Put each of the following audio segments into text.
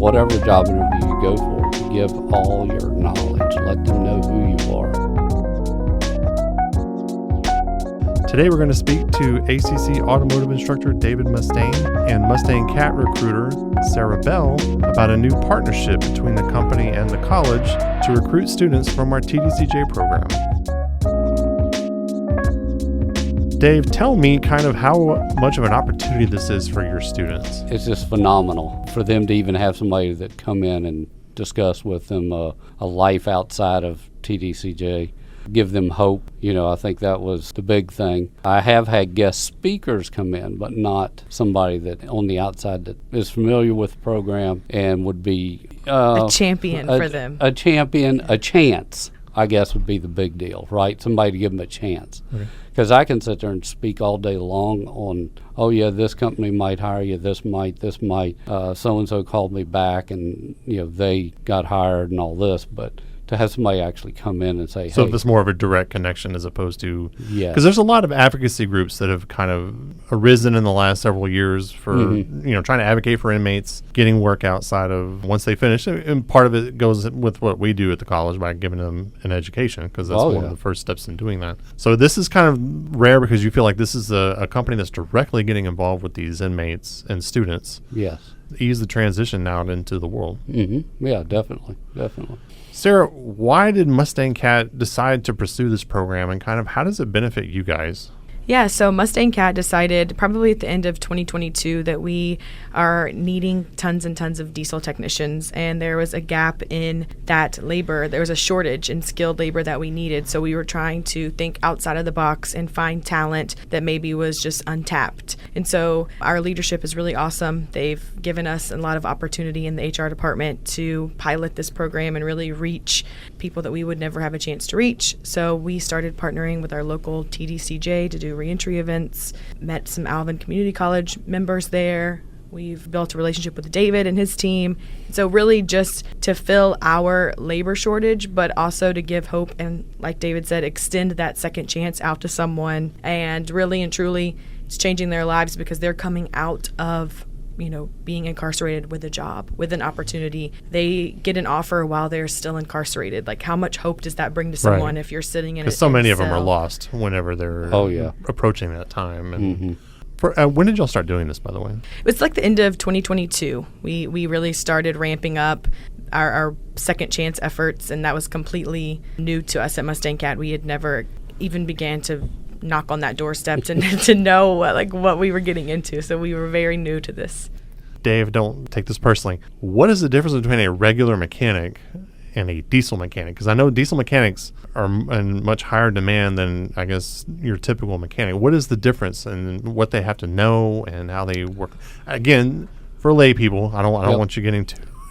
whatever job interview you go for, to give all your knowledge. Let them know who you are. Today we're going to speak to ACC automotive instructor David Mustain and Mustang CAT recruiter Sarah Bell about a new partnership between the company and the college to recruit students from our TDCJ program. Dave, tell me kind of how much of an opportunity this is for your students. It's just phenomenal for them to even have somebody that come in and discuss with them a life outside of TDCJ. Give them hope. I think that was the big thing. I have had guest speakers come in, but not somebody that on the outside that is familiar with the program and would be a champion for them. A champion, a chance, I guess, would be the big deal, right? Somebody to give them a chance. Because I can sit there and speak all day long on, oh yeah, this company might hire you, this might, so-and-so called me back and, they got hired and all this, but to have somebody actually come in and say, so hey. it's more of a direct connection as opposed to, yeah. Because there's a lot of advocacy groups that have kind of arisen in the last several years for, trying to advocate for inmates getting work outside of once they finish. And part of it goes with what we do at the college by giving them an education, because that's one of the first steps in doing that. So this is kind of rare because you feel like this is a company that's directly getting involved with these inmates and students. Yes. Ease the transition out into the world. Yeah, definitely. Sarah, why did Mustang CAT decide to pursue this program, and kind of how does it benefit you guys? Yeah, so Mustang CAT decided probably at the end of 2022 that we are needing tons and tons of diesel technicians, and there was a gap in that labor. There was a shortage in skilled labor that we needed, so we were trying to think outside of the box and find talent that maybe was just untapped. And so our leadership is really awesome. They've given us a lot of opportunity in the HR department to pilot this program and really reach people that we would never have a chance to reach. So we started partnering with our local TDCJ to do reentry events, met some Alvin Community College members there. We've built a relationship with David and his team. So really just to fill our labor shortage, but also to give hope and, like David said, extend that second chance out to someone. And really and truly, it's changing their lives because they're coming out of being incarcerated with a job, with an opportunity. They get an offer while they're still incarcerated. Like, how much hope does that bring to someone if you're sitting in a cell? Because so many of them are lost whenever they're approaching that time. And when did y'all start doing this, by the way? It's like the end of 2022. We really started ramping up our second chance efforts, and that was completely new to us at Mustang CAT. We had never even began to knock on that doorstep to know what we were getting into. So we were very new to this. Dave, don't take this personally. What is the difference between a regular mechanic and a diesel mechanic? Because I know diesel mechanics are in much higher demand than, I guess, your typical mechanic. What is the difference in what they have to know and how they work? Again, for lay people, I don't want you getting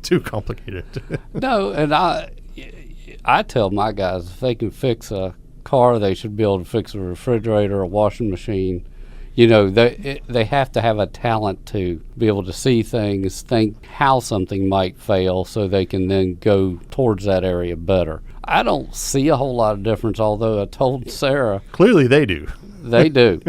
too complicated. No, and I tell my guys if they can fix a car, they should be able to fix a refrigerator, a washing machine. They have to have a talent to be able to see things, think how something might fail so they can then go towards that area better. I don't see a whole lot of difference, although I told Sarah. Clearly they do. They do.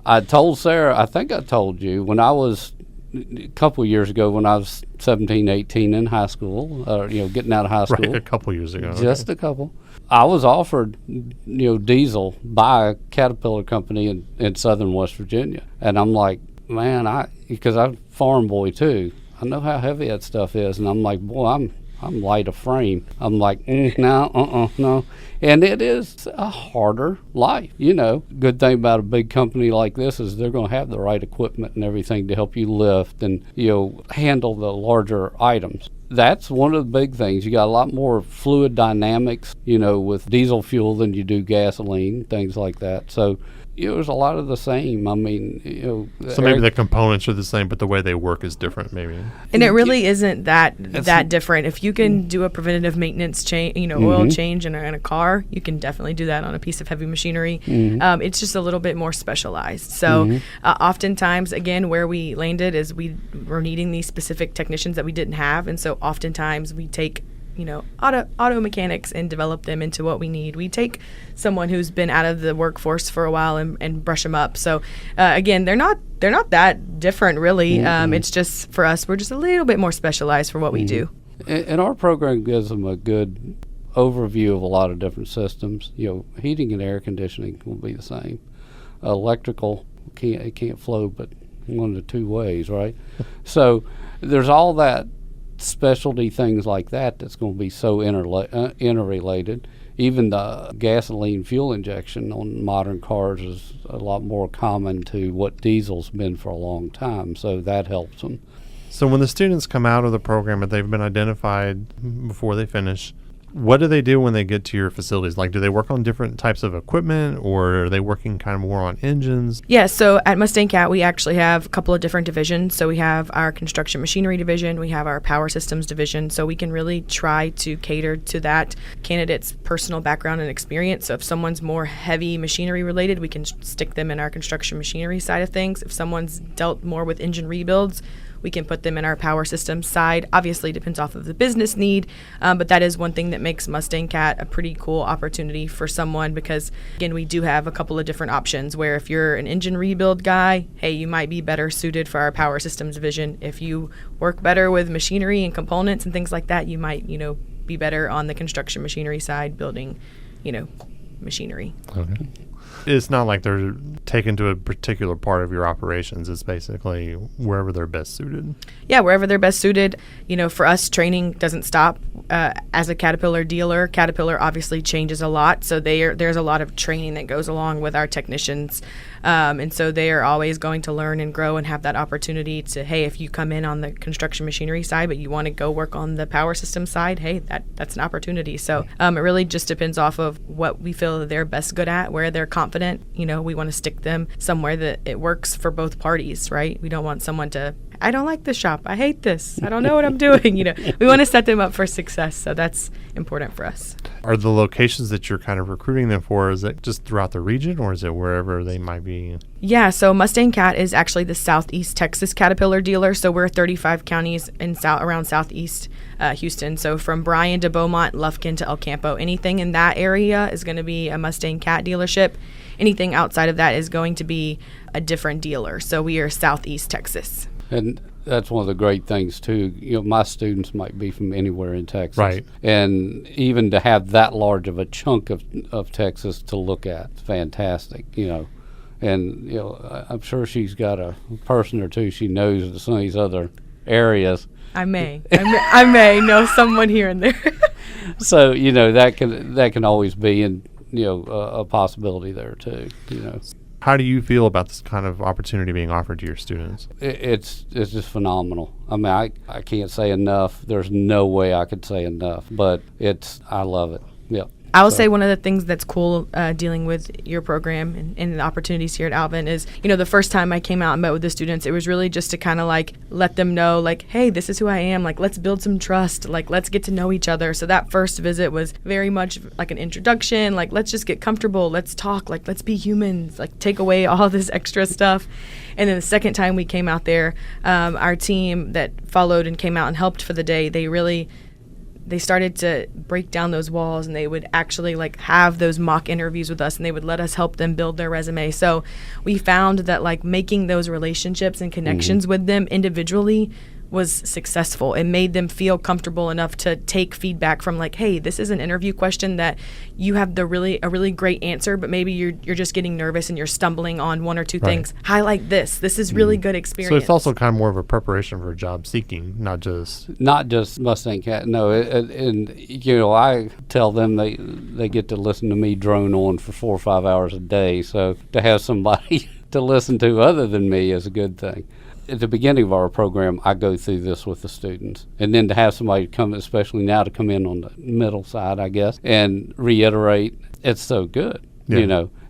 I told Sarah, I think I told you, when I was a couple years ago when I was 17, 18 in high school, getting out of high school. Right, a couple years ago. Just a couple. I was offered, diesel by a Caterpillar company in southern West Virginia. And I'm like, man, because I'm a farm boy too. I know how heavy that stuff is. And I'm like, boy, I'm light of frame. I'm like, no. And it is a harder life, Good thing about a big company like this is they're going to have the right equipment and everything to help you lift and, handle the larger items. That's one of the big things. You got a lot more fluid dynamics, with diesel fuel than you do gasoline, things like that. So there's a lot of the same. I mean, so maybe the components are the same, but the way they work is different, maybe. And it really isn't that different. If you can do a preventative maintenance change, oil change in a car, you can definitely do that on a piece of heavy machinery. It's just a little bit more specialized. So oftentimes, again, where we landed is we were needing these specific technicians that we didn't have, and so oftentimes we take auto mechanics and develop them into what we need. We take someone who's been out of the workforce for a while and brush them up. So again, they're not that different really. It's just for us, we're just a little bit more specialized for what we do. And our program gives them a good overview of a lot of different systems. Heating and air conditioning will be the same. Electrical can't flow but one of the two ways, right? So there's all that specialty things like that's going to be so interrelated. Even the gasoline fuel injection on modern cars is a lot more common to what diesel's been for a long time, so that helps them. So when the students come out of the program, if they've been identified before they finish, what do they do when they get to your facilities? Like, do they work on different types of equipment, or are they working kind of more on engines? Yeah, so at Mustang CAT, we actually have a couple of different divisions. So we have our construction machinery division, we have our power systems division. So we can really try to cater to that candidate's personal background and experience. So if someone's more heavy machinery related, we can stick them in our construction machinery side of things. If someone's dealt more with engine rebuilds, we can put them in our power systems side. Obviously, depends off of the business need, but that is one thing that makes Mustang CAT a pretty cool opportunity for someone because, again, we do have a couple of different options where if you're an engine rebuild guy, hey, you might be better suited for our power systems division. If you work better with machinery and components and things like that, you might, be better on the construction machinery side building, machinery. Okay. It's not like they're taken to a particular part of your operations. It's basically wherever they're best suited. Yeah, wherever they're best suited. For us, training doesn't stop. As a Caterpillar dealer, Caterpillar obviously changes a lot. So there's a lot of training that goes along with our technicians. And so they are always going to learn and grow and have that opportunity to, hey, if you come in on the construction machinery side, but you want to go work on the power system side, hey, that's an opportunity. So it really just depends off of what we feel that they're best good at, where they're confident. We want to stick them somewhere that it works for both parties, right? We don't want someone to, I don't like this shop. I hate this. I don't know what I'm doing. We want to set them up for success. So that's important for us. Are the locations that you're kind of recruiting them for, is it just throughout the region or is it wherever they might be? Yeah, so Mustang CAT is actually the Southeast Texas Caterpillar dealer. So we're 35 counties in around Southeast Houston. So from Bryan to Beaumont, Lufkin to El Campo, anything in that area is going to be a Mustang CAT dealership. Anything outside of that is going to be a different dealer. So we are Southeast Texas. And that's one of the great things, too. My students might be from anywhere in Texas. Right. And even to have that large of a chunk of Texas to look at, fantastic, And, I'm sure she's got a person or two she knows in some of these other areas. I may know someone here and there. So, that can always be a possibility there, too, How do you feel about this kind of opportunity being offered to your students? It's just phenomenal. I mean, I can't say enough. There's no way I could say enough, but I love it. Yep. I will say one of the things that's cool dealing with your program and the opportunities here at Alvin is, the first time I came out and met with the students, it was really just to kind of let them know, hey, this is who I am. Let's build some trust. Let's get to know each other. So that first visit was very much like an introduction. Let's just get comfortable. Let's talk. Let's be humans. Take away all this extra stuff. And then the second time we came out there, our team that followed and came out and helped for the day, they started to break down those walls, and they would actually have those mock interviews with us, and they would let us help them build their resume. So we found that making those relationships and connections with them individually was successful. It made them feel comfortable enough to take feedback from hey, this is an interview question that you have a really great answer, but maybe you're just getting nervous and you're stumbling on one or two things. Highlight this. This is really good experience. So it's also kind of more of a preparation for job seeking, not just Mustang CAT. No, I tell them they get to listen to me drone on for 4 or 5 hours a day. So to have somebody to listen to other than me is a good thing. At the beginning of our program, I go through this with the students. And then to have somebody come, especially now, to come in on the middle side, I guess, and reiterate, it's so good,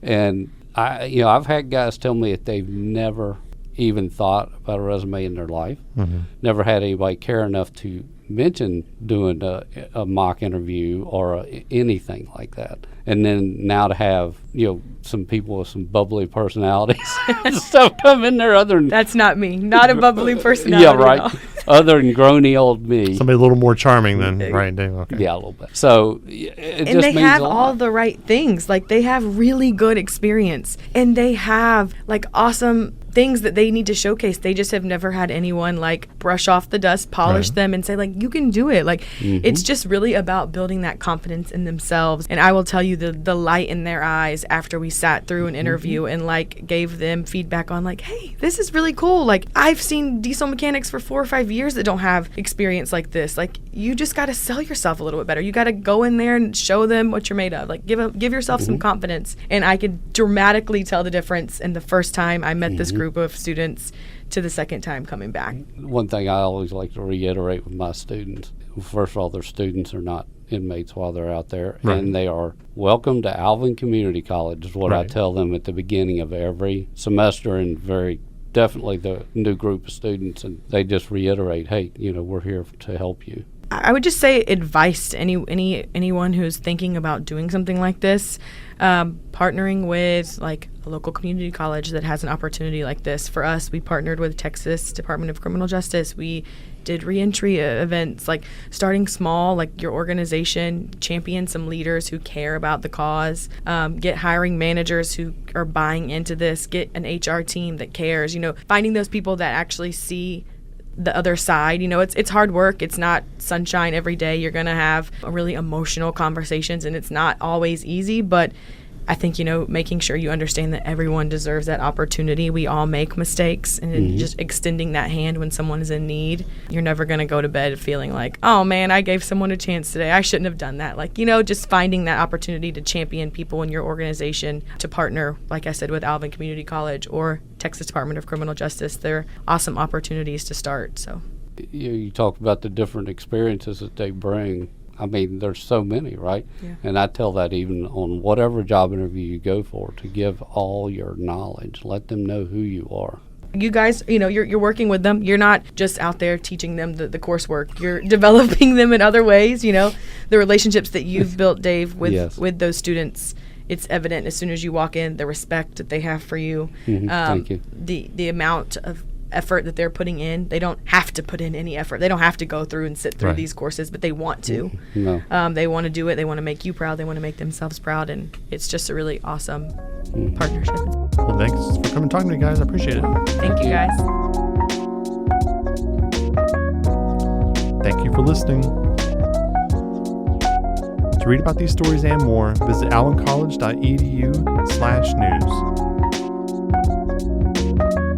And I've had guys tell me that they've never even thought about a resume in their life, never had anybody care enough to mention doing a mock interview or anything like that. And then now to have, some people with some bubbly personalities and stuff come in there other than... That's not me. Not a bubbly personality. Yeah, right. other than groany old me. Somebody a little more charming than right, Dave. Okay. Yeah, a little bit. So it And just they means have a lot. all the right things. Like, they have really good experience, and they have like awesome things that they need to showcase. They just have never had anyone like brush off the dust, polish them, and say like, you can do it. Like, it's just really about building that confidence in themselves. And I will tell you, the light in their eyes after we sat through an interview and like gave them feedback on like, hey, this is really cool. Like, I've seen diesel mechanics for 4 or 5 years that don't have experience like this. Like, you just got to sell yourself a little bit better. You got to go in there and show them what you're made of. Like, give yourself some confidence. And I could dramatically tell the difference in the first time I met this group of students to the second time coming back. One thing I always like to reiterate with my students, first of all, their students are not inmates while they're out there, and they are welcome to Alvin Community College is what I tell them at the beginning of every semester, and very definitely the new group of students, and they just reiterate, hey, we're here to help you. I would just say advice to anyone who's thinking about doing something like this, partnering with like a local community college that has an opportunity like this. For us, we partnered with Texas Department of Criminal Justice. We did reentry events, like starting small, like your organization, champion some leaders who care about the cause, get hiring managers who are buying into this, get an HR team that cares, finding those people that actually see the other side. It's hard work. It's not sunshine every day. You're going to have really emotional conversations, and it's not always easy, but I think, making sure you understand that everyone deserves that opportunity. We all make mistakes, and just extending that hand when someone is in need. You're never going to go to bed feeling like, oh man, I gave someone a chance today. I shouldn't have done that. Like, just finding that opportunity to champion people in your organization, to partner, like I said, with Alvin Community College or Texas Department of Criminal Justice. They're awesome opportunities to start. So you talk about the different experiences that they bring. I mean, there's so many, right? Yeah. And I tell that even on whatever job interview you go for, to give all your knowledge. Let them know who you are. You guys, you're working with them. You're not just out there teaching them the coursework. You're developing them in other ways. The relationships that you've built, Dave, with those students, it's evident as soon as you walk in, the respect that they have for you. Thank you. The amount of effort that they're putting in. They don't have to put in any effort. They don't have to go through and sit through these courses, but they want to. No. They want to do it. They want to make you proud. They want to make themselves proud, and it's just a really awesome partnership. Well, thanks for coming and talking to me, guys. I appreciate it. Thank you, guys. Thank you for listening. To read about these stories and more, visit allencollege.edu/news.